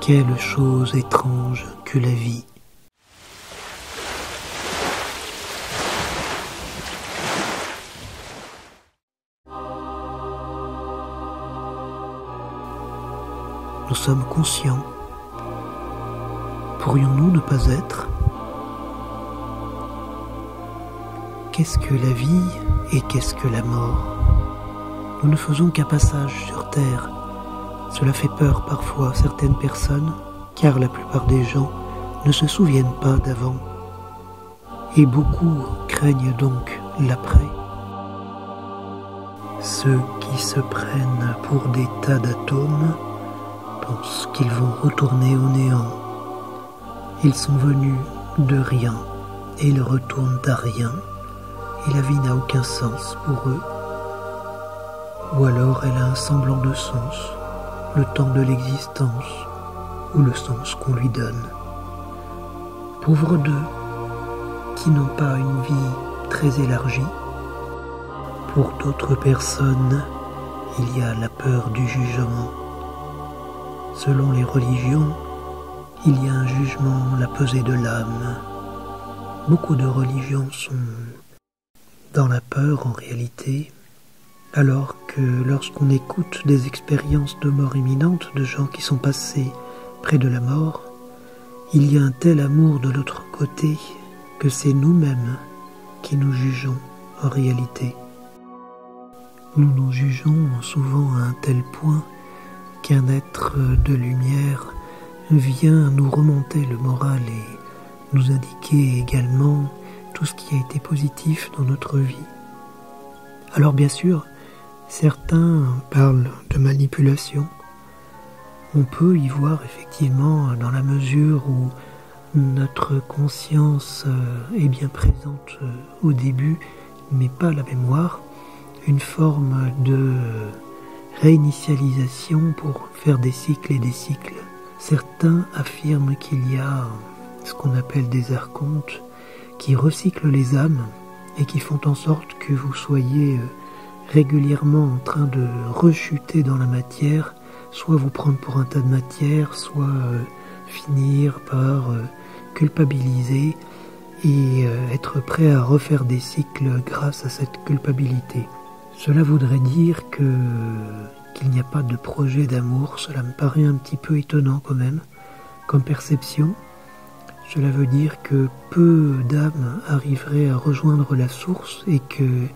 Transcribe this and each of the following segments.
Quelle chose étrange que la vie. Nous sommes conscients. Pourrions-nous ne pas être? Qu'est-ce que la vie et qu'est-ce que la mort? Nous ne faisons qu'un passage sur Terre. Cela fait peur parfois à certaines personnes, car la plupart des gens ne se souviennent pas d'avant. Et beaucoup craignent donc l'après. Ceux qui se prennent pour des tas d'atomes pensent qu'ils vont retourner au néant. Ils sont venus de rien et ils retournent à rien, et la vie n'a aucun sens pour eux. Ou alors elle a un semblant de sens, le temps de l'existence, ou le sens qu'on lui donne. Pauvres d'eux, qui n'ont pas une vie très élargie. Pour d'autres personnes, il y a la peur du jugement. Selon les religions, il y a un jugement, la pesée de l'âme. Beaucoup de religions sont dans la peur en réalité, alors que lorsqu'on écoute des expériences de mort imminente de gens qui sont passés près de la mort, il y a un tel amour de l'autre côté que c'est nous-mêmes qui nous jugeons en réalité. Nous nous jugeons souvent à un tel point qu'un être de lumière vient nous remonter le moral et nous indiquer également tout ce qui a été positif dans notre vie. Alors bien sûr, certains parlent de manipulation. On peut y voir effectivement, dans la mesure où notre conscience est bien présente au début, mais pas la mémoire, une forme de réinitialisation pour faire des cycles et des cycles. Certains affirment qu'il y a ce qu'on appelle des archontes qui recyclent les âmes et qui font en sorte que vous soyez régulièrement en train de rechuter dans la matière, soit vous prendre pour un tas de matière, soit finir par culpabiliser et être prêt à refaire des cycles grâce à cette culpabilité. Cela voudrait dire qu'il n'y a pas de projet d'amour. Cela me paraît un petit peu étonnant quand même, comme perception. Cela veut dire que peu d'âmes arriveraient à rejoindre la source et qu'il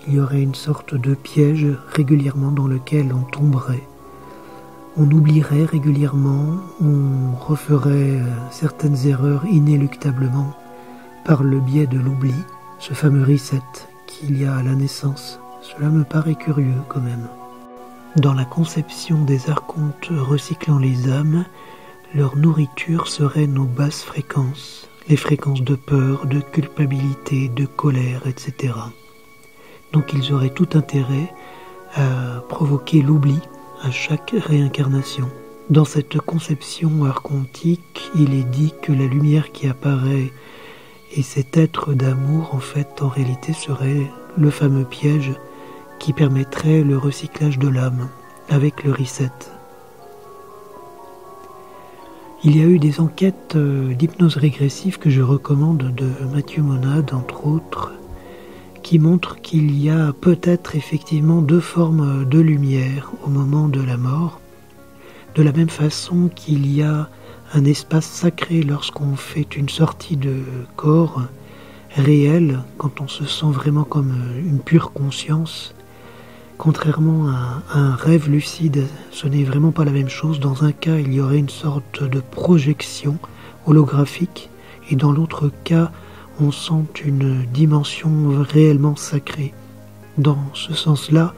y aurait une sorte de piège régulièrement dans lequel on tomberait. On oublierait régulièrement, on referait certaines erreurs inéluctablement par le biais de l'oubli, ce fameux reset qu'il y a à la naissance. Cela me paraît curieux quand même. Dans la conception des archontes recyclant les âmes, leur nourriture serait nos basses fréquences, les fréquences de peur, de culpabilité, de colère, etc. Donc ils auraient tout intérêt à provoquer l'oubli à chaque réincarnation. Dans cette conception archontique, il est dit que la lumière qui apparaît et cet être d'amour, en fait, en réalité, serait le fameux piège qui permettrait le recyclage de l'âme avec le reset. Il y a eu des enquêtes d'hypnose régressive que je recommande de Mathieu Monade, entre autres, qui montrent qu'il y a peut-être effectivement deux formes de lumière au moment de la mort, de la même façon qu'il y a un espace sacré lorsqu'on fait une sortie de corps réel, quand on se sent vraiment comme une pure conscience. Contrairement à un rêve lucide, ce n'est vraiment pas la même chose. Dans un cas, il y aurait une sorte de projection holographique, et dans l'autre cas, on sent une dimension réellement sacrée. Dans ce sens-là,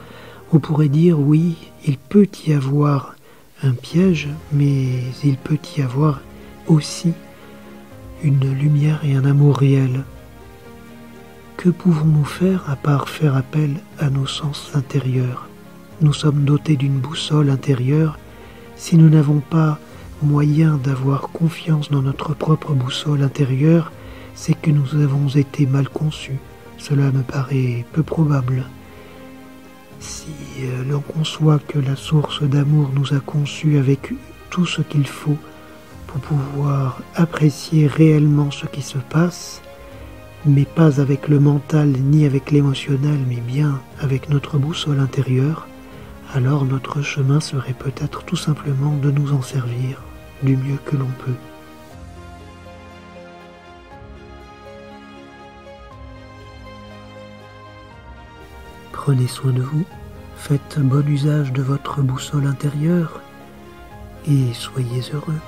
on pourrait dire oui, il peut y avoir un piège, mais il peut y avoir aussi une lumière et un amour réel. Que pouvons-nous faire à part faire appel à nos sens intérieurs? Nous sommes dotés d'une boussole intérieure. Si nous n'avons pas moyen d'avoir confiance dans notre propre boussole intérieure, c'est que nous avons été mal conçus. Cela me paraît peu probable. Si l'on conçoit que la source d'amour nous a conçus avec tout ce qu'il faut pour pouvoir apprécier réellement ce qui se passe, mais pas avec le mental ni avec l'émotionnel, mais bien avec notre boussole intérieure, alors notre chemin serait peut-être tout simplement de nous en servir du mieux que l'on peut. Prenez soin de vous, faites bon usage de votre boussole intérieure et soyez heureux.